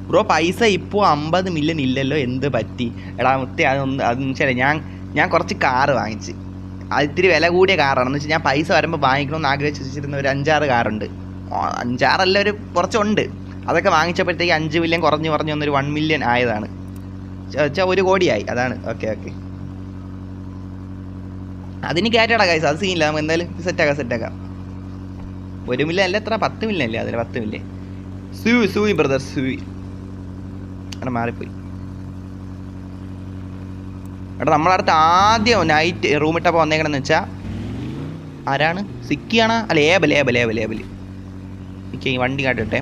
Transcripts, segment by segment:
Bro പൈസ ഇപ്പോൾ 50 million ഇല്ലല്ലോ, എന്ത് പറ്റി? എടാ മുത്തേ അതൊന്നും ശരി. ഞാൻ കുറച്ച് കാറ് വാങ്ങിച്ച്. അത് ഇത്തിരി വില കൂടിയ കാറാണെന്ന് വെച്ചാൽ ഞാൻ പൈസ വരുമ്പോൾ വാങ്ങിക്കണമെന്ന് ആഗ്രഹിച്ച് വെച്ചിരുന്ന ഒരു 5-6 കാറുണ്ട്. 5-6 ഒരു കുറച്ചുണ്ട്. അതൊക്കെ വാങ്ങിച്ചപ്പോഴത്തേക്ക് 5 മില്യൺ കുറഞ്ഞ് വന്നൊരു 1 മില്യൺ ആയതാണ്. വെച്ചാൽ 1 കോടിയായി. അതാണ്. ഓക്കെ. അതിന് കയറ്റടാ കൈസ്, അത് സീനില്ല. നമുക്ക് എന്തായാലും സെറ്റാക്കാം. 1 മില്യൺ അല്ല, എത്ര 10 മില്യൺ അല്ലേ? അതിൽ 10 മില്യൺ. സൂയി ബ്രദർ സൂയി. അവിടെ മാറിപ്പോയി. എടാ നമ്മളടുത്ത് ആദ്യം നൈറ്റ് റൂമിട്ടപ്പോൾ വന്നേക്കണെന്ന് വെച്ചാൽ ആരാണ്? സിക്കിയാണ്? അല്ല ഏബൽ. ഓക്കെ, വണ്ടി കാട്ടിട്ടെ.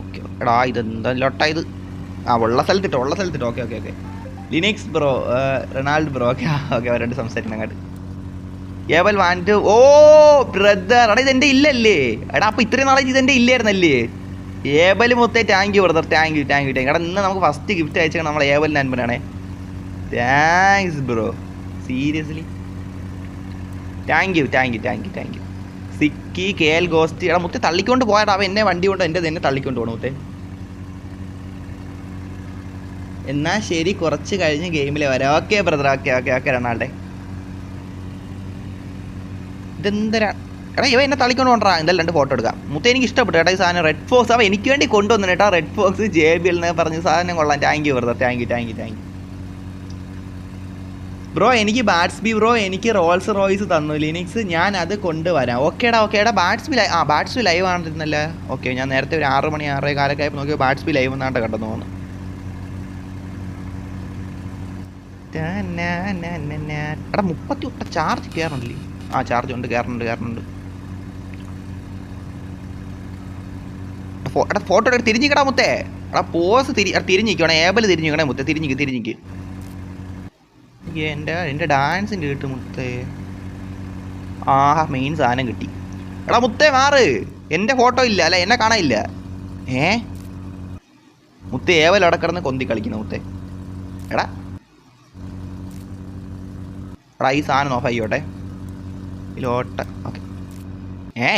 ഓക്കെ എടാ, ഇതെന്താ ലോട്ടാ ഇത്? ഉള്ള സ്ഥലത്തിട്ടോ. ഓക്കെ. ലിനിക്സ് ബ്രോ, റൊണാൾഡ് ബ്രോ. ഓക്കെ അവരോട് സംസാരിക്കണം അങ്ങോട്ട്. ഏബൽ വാൻറ്റ്. ഓ ബ്രദർ, എടാ ഇതെൻ്റെ ഇല്ലല്ലേ? എടാ അപ്പോൾ ഇത്രയും നാളെ ഇതെൻ്റെ ഇല്ലായിരുന്നല്ലേ? ഏബൽ മൊത്തം thank you brother, thank you. എടാ ഇന്ന് നമുക്ക് ഫസ്റ്റ് ഗിഫ്റ്റ് അയച്ചാൽ നമ്മൾ ഏബൽ നൻപനാണേ. Thanks bro, seriously thank you. സിക്കി KL ഗോസ്റ്റ്. എടാ മുത്തേ തള്ളിക്കൊണ്ട് പോയാടാ അവൻ എന്നെ, വണ്ടി കൊണ്ട് എന്നെ തള്ളിക്കൊണ്ട് പോകണം മുത്തേ. എന്നാൽ ശരി, കുറച്ച് കഴിഞ്ഞ് ഗെയിമിൽ വരാം. ഓക്കെ ബ്രദർ, ഓക്കെ റൊണാൾഡേ. ഇതെന്തരാ? എടാ ഇവ എന്നെ തള്ളിക്കൊണ്ട് കൊണ്ടാ. എന്തായാലും 2 ഫോട്ടോ എടുക്കാം. മുത്തേ എനിക്ക് ഇഷ്ടപ്പെട്ടു കേട്ടോ ഈ സാധനം. റെഡ് ഫോക്സ് അവൻ എനിക്ക് വേണ്ടി കൊണ്ടുവന്നു കേട്ടോ. റെഡ് ഫോക്സ് JBL എന്ന് പറഞ്ഞ സാധനം കൊള്ളാം. Thank you brother, thank U. Bro എനിക്ക് ബാറ്റ്സ്ബി ബ്രോ എനിക്ക് റോൾസ് റോയ്സ് തന്നു ലിനിക്സ്, ഞാൻ അത് കൊണ്ടുവരാം. ഓക്കേടാ ബാറ്റ്സ്ബി ലൈവ് ആണെന്നല്ലേ? ഓക്കെ, ഞാൻ നേരത്തെ ഒരു 6 മണി 6:15 ആയപ്പോൾ നോക്കിയോ ബാറ്റ്സ്ബി ലൈവ് എന്നാണ്ട് കണ്ടെന്ന് തോന്നുന്നു. എടാ 38 ചാർജ് കയറണില്ലേ? ചാർജ് ഉണ്ട്, കയറുന്നുണ്ട്. എടാ ഫോട്ടോ എടുത്ത് തിരിഞ്ഞിക്കടാ മുത്തേ. എടാ പോസ് തിരിഞ്ഞിക്കണേ. ഏബൽ തിരിഞ്ഞിക്കണേ മുത്തേ. തിരിഞ്ഞിക്ക്. എൻ്റെ ഡാൻസിൻ്റെ കിട്ടും മുത്തേ. മെയിൻ സാധനം കിട്ടി. എടാ മുത്തേ മാറ്, എൻ്റെ ഫോട്ടോ ഇല്ല അല്ല, എന്നെ കാണാനില്ല. മുത്തേ ഏവൽ അടക്കിടന്ന് കൊന്തി കളിക്കുന്ന മുത്തേ. എടാ ഈ സാധനം ഓഫ് ആയിക്കോട്ടെ. ഓക്കെ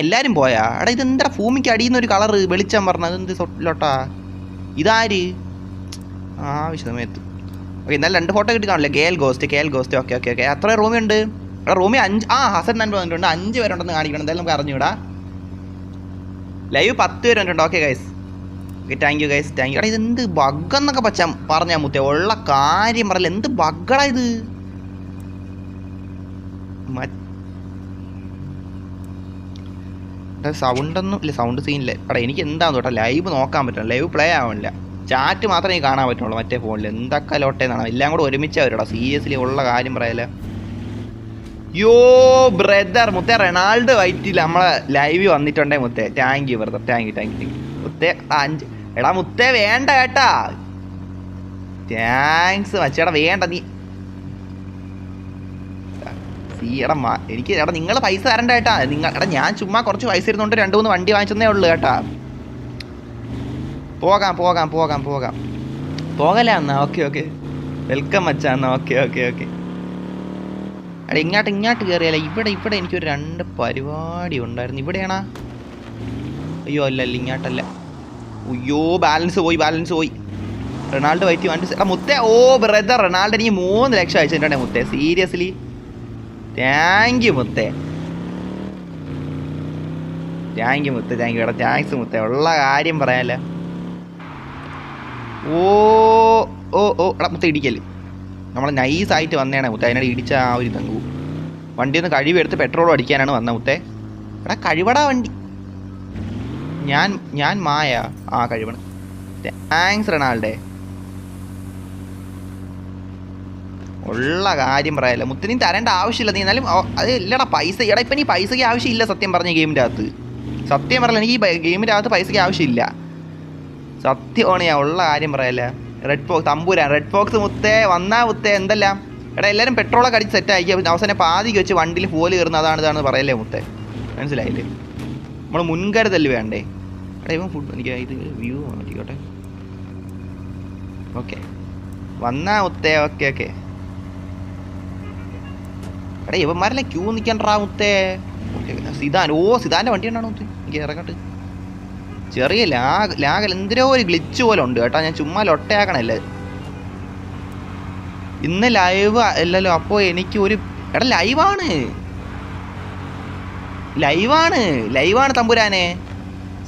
എല്ലാവരും പോയാ? എടാ ഇതെന്താ ഭൂമിക്ക് അടിയുന്ന ഒരു കളറ് വെളിച്ചം പറഞ്ഞത്? എന്ത് ലോട്ടാ ഇതാര്? സമയത്ത് ഓക്കെ. എന്നാലും 2 ഫോട്ടോ കിട്ടി കാണില്ലേ? KL ghost. ഓക്കെ. എത്ര റൂമി ഉണ്ട്? എടാ റൂമി 5. ഹസൻ നൻപ് വന്നിട്ടുണ്ട്. 5 പേരുണ്ടെന്ന് കാണിക്കണം. എന്തായാലും നമുക്ക് അറിഞ്ഞൂടാ. ലൈവ് 10 പേര് വന്നിട്ടുണ്ട്. Okay guys, okay thank you. എടാ ഇതെന്ത് ബഗ്ഗെന്നൊക്കെ പറഞ്ഞാൽ മുത്തേ, ഉള്ള കാര്യം പറയല്ല. എന്ത് ബഗ്ഗടാ ഇത്? സൗണ്ടൊന്നും ഇല്ല, സൗണ്ട് സീനില്ല. എടാ എനിക്ക് എന്താന്ന് തൊട്ടാ ലൈവ് നോക്കാൻ പറ്റില്ല, ലൈവ് പ്ലേ ആവണില്ല. ചാറ്റ് മാത്രമേ കാണാൻ പറ്റുള്ളൂ മറ്റേ ഫോണിൽ. എന്തൊക്കെ ലോട്ടേന്നാണ്, എല്ലാം കൂടെ ഒരുമിച്ച് അവരോടാ. സീരിയസ്ലി ഉള്ള കാര്യം പറയല്ലേ. യോ ബ്രദർ മുത്തേ, റൊണാൾഡ് വൈറ്റിൽ നമ്മളെ ലൈവ് വന്നിട്ടുണ്ടേ മുത്തേ. Thank you brother, thank U മുത്തേ. 5 എടാ മുത്തേ വേണ്ട കേട്ടാ. താങ്ക്സ് മച്ചേടാ, വേണ്ട നീ. എനിക്ക് എടാ നിങ്ങൾ പൈസ തരണ്ട കേട്ടാ. എടാ ഞാൻ ചുമ്മാ കുറച്ച് പൈസ ഇരുന്നുകൊണ്ട് 2-3 വണ്ടി വാങ്ങിച്ചതേ ഉള്ളൂ കേട്ടാ. പോകലാ എന്നാ. ഓക്കെ വെൽക്കം മച്ചാ എന്നാ. ഓക്കെ. എടാ ഇങ്ങോട്ട് കയറിയാലേ. ഇവിടെ എനിക്കൊരു 2 പരിപാടി ഉണ്ടായിരുന്നു. ഇവിടെയാണാ? അയ്യോ അല്ല ഇങ്ങോട്ടല്ല. അയ്യോ ബാലൻസ് പോയി. റൊണാൾഡ് വൈറ്റ് വണ്ടി. എടാ മുത്തേ, ഓ ബ്രദർ റൊണാൾഡ് എനിക്ക് 3 ലക്ഷം അയച്ചിട്ടുണ്ടേ മുത്തേ. സീരിയസ്ലി താങ്ക് യു മുത്തേ. എടാ താങ്ക്സ് മുത്തേ, ഉള്ള കാര്യം പറയാല്ലേ. എടാ മുത്തേ ഇടിക്കല്. നമ്മൾ നൈസായിട്ട് വന്നേണേ മുത്തേ. അതിനോട് ഇടിച്ച ഒരു തങ്കു. വണ്ടി ഒന്ന് കഴിവെടുത്ത് പെട്രോൾ അടിക്കാനാണ് വന്ന മുത്തേ. എടാ കഴിവടാ വണ്ടി. ഞാൻ മായ. കഴിവണം. താങ്ക്സ് റൊണാൾഡേ. ഉള്ള കാര്യം പറയാല്ല മുത്തേ, നീ തരേണ്ട ആവശ്യമില്ല. നീ എന്നാലും അത് ഇല്ലടാ പൈസ. എടാ ഇപ്പം നീ പൈസയ്ക്ക് ആവശ്യമില്ല സത്യം പറഞ്ഞ ഗെയിമിൻ്റെ അകത്ത്. സത്യം പറയല്ല, എനിക്ക് ഈ ഗെയിമിൻ്റെ അകത്ത് പൈസയ്ക്ക് ആവശ്യമില്ല. സത്യമാണ്, ഞാൻ ഉള്ള കാര്യം പറയല്ല. റെഡ് ഫോക്സ് മുത്തേ വന്നാ മുത്തേ. എന്തെല്ലാം എടാ എല്ലാവരും പെട്രോളൊക്കെ അടിച്ച് സെറ്റ് ആക്കി അവസാനം പാതിക്ക് വെച്ച് വണ്ടിയിൽ പോല് കയറുന്ന ഇതാണെന്ന് പറയല്ലേ മുത്തേ. മനസ്സിലായില്ലേ? നമ്മൾ മുൻകരുതല് വേണ്ടേ? എടാ ഇവൻ ഫുഡ് എനിക്ക് ഇത് വ്യൂ മാറ്റിക്കോട്ടെ. ഓക്കെ വന്നാ മുത്തേ. ഓക്കെ എടാ ഇവന്മാരെല്ലാം ക്യൂ നിൽക്കണ്ടാ മുത്തേ. സിദാൻ്റെ വണ്ടി ഉണ്ടാണോ മുത്തേ? എനിക്ക് ഇറങ്ങട്ട്. ചെറിയ ലാഗൽ എന്തിനോ ഒരു ഗ്ലിച്ച് പോലെ ഉണ്ട് കേട്ടോ. ഞാൻ ചുമ്മാ ലൊട്ടയാക്കണല്ലേ. ഇന്ന് ലൈവ് അല്ലല്ലോ. അപ്പോൾ എനിക്ക് ഒരു എടാ ലൈവാണ് തമ്പുരാനെ.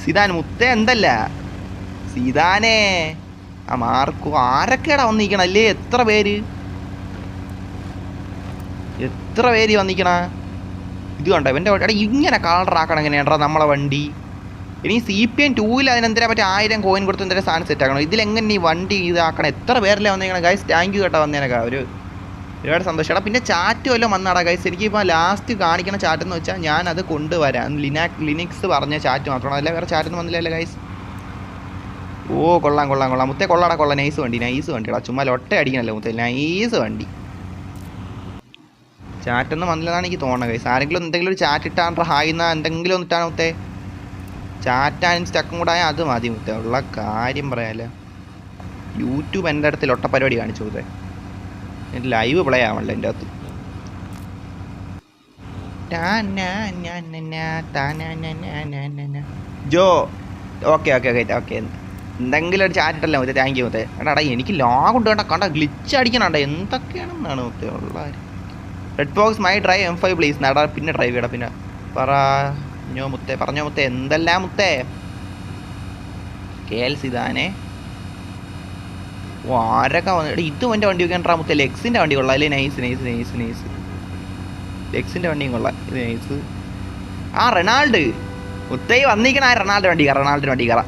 സിദാൻ മുത്തേ എന്തല്ല സീതാനെ ആ മാർക്കോ ആരൊക്കെയാടാ വന്നിരിക്കണല്ലേ? എത്ര പേര് വന്നിരിക്കണ. ഇത് കണ്ടോ ഇവൻ്റെ എടാ ഇങ്ങനെ കളറാക്കണം എങ്ങനെയാണ്ടാ നമ്മളെ വണ്ടി. ഇനി CPM 2-ൽ അതിനെന്തിനാ പറ്റി 1000 കോയിൻ കൊടുത്ത് എന്തെങ്കിലും സാധനം സെറ്റ് ആക്കണം. ഇതിലെങ്ങനെ ഈ വണ്ടി ഇതാക്കണം? എത്ര പേരല്ലേ വന്നേക്കണം ഗൈസ്. താങ്ക് യു കേട്ടോ വന്നേനൊക്കെ. ഒരുപാട് സന്തോഷം. എടാ പിന്നെ ചാറ്റ് വല്ലതും വന്നാടാ ഗൈസ്. എനിക്കിപ്പോൾ ലാസ്റ്റ് കാണിക്കുന്ന ചാറ്റ് എന്ന് വെച്ചാൽ ഞാനത് കൊണ്ടുവരാം. ലിനക്സ് പറഞ്ഞ ചാറ്റ് മാത്രമാണ്, അല്ല വേറെ ചാറ്റൊന്നും വന്നില്ലല്ലോ ഗൈസ്. ഓ കൊള്ളാം മുത്തേ കൊള്ളാം. നൈസ് വണ്ടിടാ. ചുമ്മാ ലൊട്ട അടിക്കണല്ലോ മുത്തേ. നൈസ് വണ്ടി. ചാറ്റൊന്നും വന്നില്ലെന്നാണ് എനിക്ക് തോന്നുന്നത് ഗൈസ്. ആരെങ്കിലും എന്തെങ്കിലും ഒരു ചാറ്റ് ഇട്ടാൻ ഹായ് എന്നാ എന്തെങ്കിലും ഒന്ന് ഇട്ടാണ് മുത്തേ. ചാറ്റാനും സ്റ്റക്കും കൂടെ ആയാൽ അത് മതി മുത്തേ. ഉള്ള കാര്യം പറയാമല്ലോ. യൂട്യൂബ് എൻ്റെ അടുത്ത് ലൊട്ട പരിപാടി കാണിച്ചു മുത്തേ. ലൈവ് പ്ലേ ആവണല്ലോ എൻ്റെ അകത്ത്. ജോ ഓക്കെ എന്തെങ്കിലും ഒരു ചാറ്റ് ഇട്ടല്ലേ മുത്തേ. താങ്ക് യു മുത്തേ. എടാ എനിക്ക് ലാഗുണ്ട് കേട്ടോ. കണ്ട ഗ്ലിച്ച് അടിക്കണുണ്ട്. എന്തൊക്കെയാണെന്നാണ് മുത്തേ ഉള്ള കാര്യം. Red box my drive M5 please. നടാ പിന്നെ ഡ്രൈവ് ചെയ്യടാ. പിന്നെ പറഞ്ഞോ മുത്തേ എന്തെല്ലാം മുത്തേ. KL സിദാനെ. ഓ ആരൊക്കെ വന്നു. ഇത് എൻ്റെ വണ്ടി വെക്കാണ്ടാ മുത്തേ. ലെക്സിൻ്റെ വണ്ടി കൊള്ളാം അല്ലേ. നൈസ് ലെക്സിൻ്റെ വണ്ടിയും കൊള്ളാം. ഇത് നൈസ്. ആ റൊണാൾഡ് മുത്തേ വന്നിരിക്കണ. ആ റൊണാൾഡ് വണ്ടി കയറാം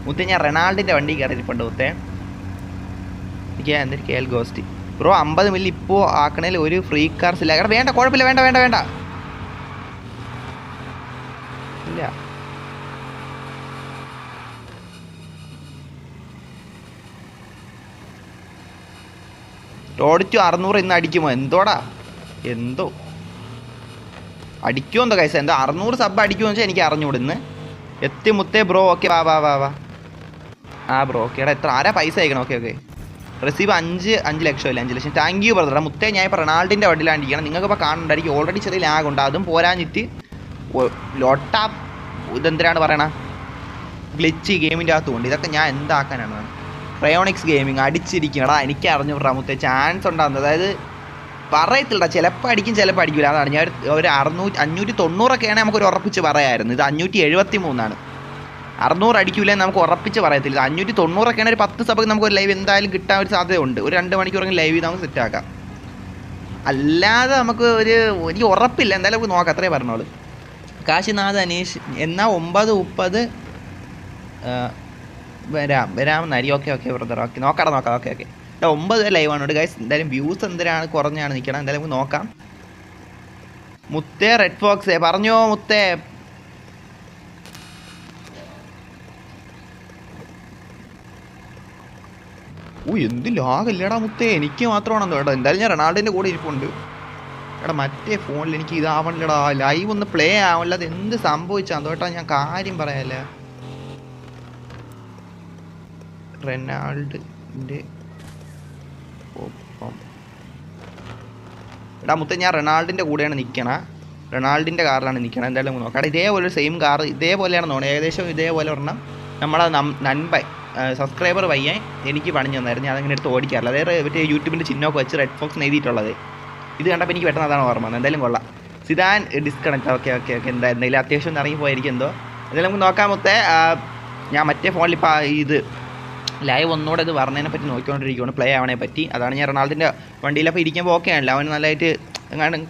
മുത്തേ. ഞാൻ റൊണാൾഡിൻ്റെ വണ്ടി കയറിയിട്ടുണ്ട് മുത്തേ. എനിക്ക് എന്തൊരു KL ഗോസ്റ്റ് ബ്രോ 50 മില്ലി ഇപ്പോൾ ആക്കണേൽ ഒരു ഫ്രീ കാർസ് ഇല്ല. എടാ വേണ്ട കുഴപ്പമില്ല. വേണ്ട ഇല്ല. ഓടിച്ചു 600 ഇന്ന് അടിക്കുമോ എന്തോ അടിക്കുമോ കൈസ. എന്തോ 600 സബ് അടിക്കുമോ വെച്ചാൽ എനിക്ക് അറിഞ്ഞൂടെ ഇന്ന്. എത്തി മുത്തേ ബ്രോ. ഓക്കെ വാ. ആ ബ്രോ ഓക്കെ. എടാ എത്ര ആരാ പൈസ അയക്കണം? ഓക്കെ റിസീവ് 5 ലക്ഷം ഇല്ല 5 ലക്ഷം. Thank you brother. മുത്തേ ഞാൻ ഇപ്പോൾ റൊണാൾഡിൻ്റെ വണ്ടിയിലാണ് ഇരിക്കണം. നിങ്ങൾക്കിപ്പോൾ കാണുന്നുണ്ടായിരിക്കും. ഓൾറെഡി ചെറിയ ലാഗുണ്ട്. അതും പോരാഞ്ഞിട്ട് ലോട്ട ഇതെന്തിനാണ് പറയണ ഗ്ലിച്ച് ഗെയിമിൻ്റെ അകത്തുകൊണ്ട്. ഇതൊക്കെ ഞാൻ എന്താക്കാനാണ്. Cryonics gaming അടിച്ചിരിക്കണടാ. എനിക്ക് അറിഞ്ഞു മുത്തേ ചാൻസ് ഉണ്ടാകുന്നത്. അതായത് പറയത്തില്ല. ചിലപ്പോൾ അടിക്കും ചിലപ്പോൾ അടിക്കില്ല. അതാണ് ഞാൻ ഒരു 590 നമുക്കൊരു ഉറപ്പിച്ച് പറയാമായിരുന്നു. ഇത് 573. 600 അടിക്കില്ലെന്ന് നമുക്ക് ഉറപ്പിച്ച് പറയത്തില്ല. 590 ഒരു 10 സബ് നമുക്ക് ഒരു ലൈവ് എന്തായാലും കിട്ടാൻ ഒരു സാധ്യതയുണ്ട്. ഒരു 2 മണിക്കൂറെങ്കിലും ലൈവ് നമുക്ക് സെറ്റാക്കാം. അല്ലാതെ നമുക്ക് എനിക്ക് ഉറപ്പില്ല. എന്തായാലും നമുക്ക് നോക്കാം. അത്രേ പറഞ്ഞോളൂ. കാശിനാഥ് അനീഷ് എന്നാൽ 9:30 വരാമെന്നായിരിക്കും. Okay brother. ഓക്കെ നോക്കാം. ഓക്കെ 9 ലൈവാണ് ഗൈസ്. എന്തായാലും വ്യൂസ് എന്തിനാണ് കുറഞ്ഞാണ് നിൽക്കണം. എന്തായാലും നമുക്ക് നോക്കാം. മുത്തേ റെഡ് ഫോക്സേ പറഞ്ഞോ മുത്തേ. എന്ത് ലാഗല്ലേടാ മുത്തേ. എനിക്ക് മാത്രമാണെന്നോ കേട്ടോ. എന്തായാലും ഞാൻ റൊണാൾഡിൻ്റെ കൂടെ ഇരിപ്പുണ്ട്. എടാ മറ്റേ ഫോണിൽ എനിക്ക് ഇതാവണില്ലടാ. ലൈവ് ഒന്ന് പ്ലേ ആവണില്ല. അത് എന്ത് സംഭവിച്ചാന്നോ കേട്ടോ. ഞാൻ കാര്യം പറയാല്ലേ. റൊണാൾഡിൻ്റെ ഒപ്പം എടാ മുത്തേ ഞാൻ റൊണാൾഡിൻ്റെ കൂടെയാണ് നിൽക്കണം. റൊണാൾഡിൻ്റെ കാറിലാണ് നിൽക്കണം. എന്തായാലും നോക്കാം. എടാ ഇതേപോലെ സെയിം കാർ ഇതേപോലെയാണ് തോന്നുന്നത്. ഏകദേശം ഇതേപോലെ ഒരെണ്ണം നമ്മളെ നൻപൈ സബ്സ്ക്രൈബർ പയ്യൻ എനിക്ക് പണിഞ്ഞു തന്നായിരുന്നു. ഞാൻ അങ്ങനെ എടുത്ത് ഓടിക്കാറില്ല. അതായത് മറ്റേ യൂട്യൂബിൻ്റെ ചിഹ്നമൊക്കെ വെച്ച് റെഡ് ഫോക്സ് എഴുതിയിട്ടുള്ളത്. ഇത് കണ്ടപ്പോൾ എനിക്ക് പെട്ടെന്ന് അതാണ് ഓർമ്മ. എന്തായാലും കൊള്ളാം. Zidane disconnect. ഓക്കെ എന്തായാലും അത്യാവശ്യം ഇറങ്ങി പോയിരിക്കും എന്തോ. എന്തായാലും നമുക്ക് നോക്കാൻ മുത്തേ. ഞാൻ മറ്റേ ഫോണിൽ ഇപ്പോൾ ഇത് ലൈവ് ഒന്നുകൂടെ ഇത് പറഞ്ഞതിനെ പറ്റി നോക്കിക്കൊണ്ടിരിക്കുകയാണ്. പ്ലേ ആവണേ പറ്റി. അതാണ് ഞാൻ റൊണാൾഡിൻ്റെ വണ്ടിയിലപ്പോൾ ഇരിക്കുമ്പോൾ ഓക്കെ ആണല്ലോ. അവന് നല്ലതായിട്ട്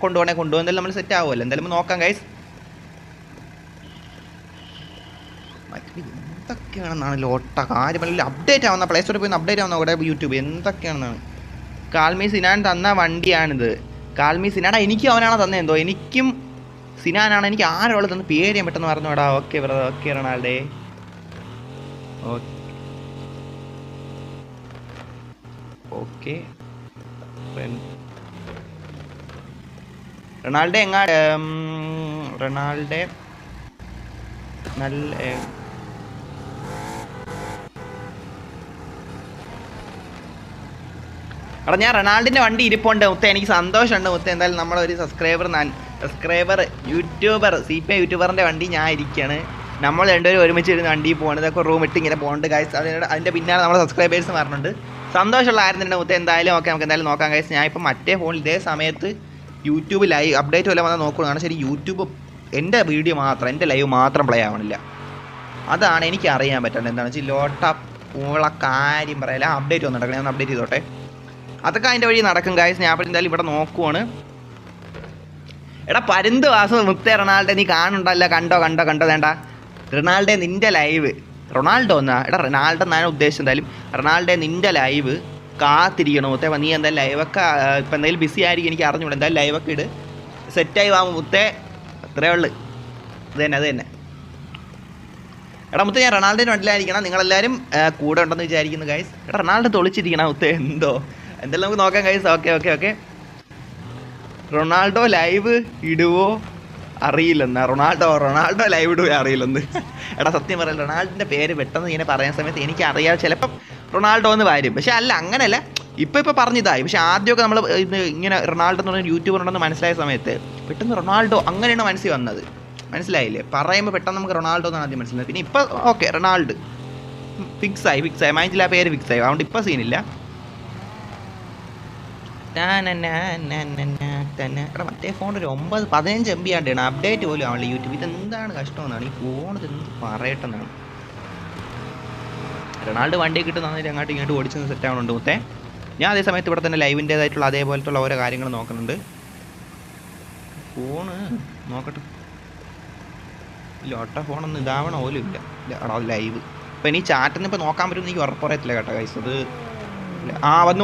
കൊണ്ടുപോകണമെങ്കിൽ നമ്മൾ സെറ്റ് ആവുമല്ലോ. എന്തായാലും നോക്കാം ഗൈസ്. എന്തൊക്കെയാണെന്നാണ് ലോട്ട കാര്യമല്ല. അപ്ഡേറ്റ് ആവുന്ന പ്ലേ സ്റ്റോറിൽ പോയി അപ്ഡേറ്റ് ആവുന്ന ഇവിടെ യൂട്യൂബ് എന്തൊക്കെയാണെന്നാണ്. കാൽമി സിനാൻ തന്ന വണ്ടിയാണിത്. കാൽമി സിനാടാ എനിക്കും അവനാണ് തന്നെ എന്തോ. എനിക്കും സിനാനാണ്. എനിക്ക് ആരോളം തന്ന പേര് ഞാൻ പെട്ടെന്ന് പറഞ്ഞു വിടാം. Okay brother. ഓക്കെ റൊണാൾഡേ. ഓക്കെ റൊണാൾഡേ റൊണാൾഡേ നല്ല എടാ ഞാൻ റൊണാൾഡിൻ്റെ വണ്ടി ഇരിപ്പുണ്ട് മുത്തേ. എനിക്ക് സന്തോഷമുണ്ട് മുത്തേ. എന്തായാലും നമ്മളൊരു സബ്സ്ക്രൈബർ യൂട്യൂബർ CPM യൂട്യൂബറിൻ്റെ വണ്ടി ഞാൻ ഇരിക്കുകയാണ്. നമ്മൾ രണ്ടുപേരും ഒരുമിച്ച് ഇരുന്ന് വണ്ടിയിൽ പോകുന്നത് ഇതൊക്കെ റൂം ഇട്ട് ഇങ്ങനെ പോകുന്നുണ്ട് ഗൈസ്. അതിൻ്റെ പിന്നാലെ നമ്മുടെ സബ്സ്ക്രൈബേഴ്സ് പറഞ്ഞിട്ടുണ്ട്. സന്തോഷമുള്ള ആരും തന്നെ മുത്തേ എന്തായാലും ഓക്കെ നമുക്ക് എന്തായാലും നോക്കാം ഗൈസ്. ഞാൻ ഇപ്പം മറ്റേ ഫോണിൽ ഇതേ സമയത്ത് യൂട്യൂബ് ലൈവ് അപ്ഡേറ്റ് വല്ല വന്നാൽ നോക്കുകയാണ്. ശരി യൂട്യൂബ് എൻ്റെ വീഡിയോ മാത്രം എൻ്റെ ലൈവ് മാത്രം പ്ലേ ആവണില്ല. അതാണ് എനിക്ക് അറിയാൻ പറ്റുന്നത്. എന്താണെന്ന് വെച്ചാൽ ലോട്ടപ്പ് ഉള്ള കാര്യം പറയില്ല. അപ്ഡേറ്റ് വന്നു നടക്കണം. ഞാൻ അപ്ഡേറ്റ് ചെയ്തോട്ടെ. അതൊക്കെ അതിൻ്റെ വഴി നടക്കും ഗൈസ്. ഞാൻ അപ്പോൾ എന്തായാലും ഇവിടെ നോക്കുവാണ്. എടാ പരുന്ത് വാസം മുത്തേ റൊണാൾഡോ നീ കാണുന്നുണ്ടല്ലോ. കണ്ടോ വേണ്ട റൊണാൾഡോ നിൻ്റെ ലൈവ് റൊണാൾഡോ എന്നാ എടാ റൊണാൾഡോ എന്നാണ് ഉദ്ദേശിച്ചത്. എന്തായാലും റൊണാൾഡോ നിൻ്റെ ലൈവ് കാത്തിരിക്കണം മുത്തേ. നീ എന്തായാലും ലൈവൊക്കെ ഇപ്പം എന്തായാലും ബിസി ആയിരിക്കും എനിക്ക് അറിഞ്ഞൂടെ. എന്തായാലും ലൈവൊക്കെ ഇട് സെറ്റായി വാങ്ങും മുത്തേ. അത്രേ ഉള്ളു. അത് തന്നെ എടാ മുത്തേ ഞാൻ റൊണാൾഡോന് വണ്ടിയിലായിരിക്കണം. നിങ്ങളെല്ലാവരും കൂടെ ഉണ്ടെന്ന് വിചാരിക്കുന്നു ഗൈസ്. എടാ റൊണാൾഡോ തൊളിച്ചിരിക്കണം മുത്തേ. എന്തെല്ലാം നമുക്ക് നോക്കാം ഗൈസ്. ഓക്കെ റൊണാൾഡോ ലൈവ് ഇടുവോ അറിയില്ലെന്നാ. റൊണാൾഡോ ലൈവ് ഇടുവോ അറിയില്ലെന്ന്. എടാ സത്യം പറയാം റൊണാൾഡോൻ്റെ പേര് പെട്ടെന്ന് ഇങ്ങനെ പറയുന്ന സമയത്ത് എനിക്കറിയാം ചിലപ്പം റൊണാൾഡോ എന്ന് വരും. പക്ഷെ അല്ല അങ്ങനെയല്ല ഇപ്പം പറഞ്ഞതായി. പക്ഷെ ആദ്യമൊക്കെ നമ്മൾ ഇത് ഇങ്ങനെ റൊണാൾഡോ എന്ന് പറഞ്ഞ യൂട്യൂബർ ഉണ്ടെന്ന് മനസ്സിലായ സമയത്ത് പെട്ടെന്ന് റൊണാൾഡോ അങ്ങനെയാണ് മനസ്സിൽ വന്നത്. മനസ്സിലായില്ലേ? പറയുമ്പോൾ പെട്ടെന്ന് നമുക്ക് റൊണാൾഡോ എന്നാണ് ആദ്യം മനസ്സിലായത്. പിന്നെ ഇപ്പം ഓക്കെ റൊണാൾഡോ ഫിക്സായി മൈൻഡിൽ ആ പേര് ഫിക്സായി. അതുകൊണ്ട് ഇപ്പം സീനില്ല. എടാ മറ്റേ ഫോൺ ഒരു 15 MB ആണ്ടാണ്. അപ്ഡേറ്റ് പോലും ആവണില്ല യൂട്യൂബ്. ഇതെന്താണ് കഷ്ടമെന്നാണ് ഈ ഫോണിത് എന്ത് പറയട്ടെന്നാണ്. റൊണാൾഡോ വണ്ടി കിട്ടും നന്നായിട്ട് അങ്ങോട്ടും ഇങ്ങോട്ട് ഓടിച്ചെന്ന് സെറ്റ് ആവണുണ്ട് മുത്തേ. ഞാൻ അതേ സമയത്ത് ഇവിടെ തന്നെ ലൈവിൻ്റേതായിട്ടുള്ള അതേപോലത്തുള്ള ഓരോ കാര്യങ്ങൾ നോക്കുന്നുണ്ട്. ഫോണ് നോക്കട്ടെ. ഇല്ല ഒട്ട ഫോണൊന്നും ഇതാവണ പോലും ഇല്ല. എടാ ലൈവ് ഇപ്പം ഇനി ചാറ്റൊന്നും ഇപ്പം നോക്കാൻ പറ്റുമെന്ന് എനിക്ക് ഉറപ്പറയത്തില്ല കേട്ടോ ഗൈസ്. അത് വന്നു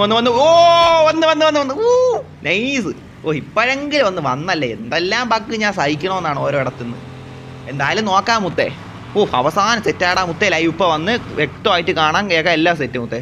നൈസ്. ഇപ്പോഴെങ്കിലും വന്നല്ലേ. എന്തെല്ലാം ബഗ് ഞാൻ സഹിക്കണമെന്നാണ് ഓരോ ഇടത്തുനിന്ന്. എന്തായാലും നോക്കാം മുത്തേ. അവസാനം സെറ്റാടാ മുത്തേ. ലൈവ് ഇപ്പോൾ വന്ന് വ്യക്തമായിട്ട് കാണാൻ കേൾക്കാം എല്ലാം സെറ്റ് മുത്തേ.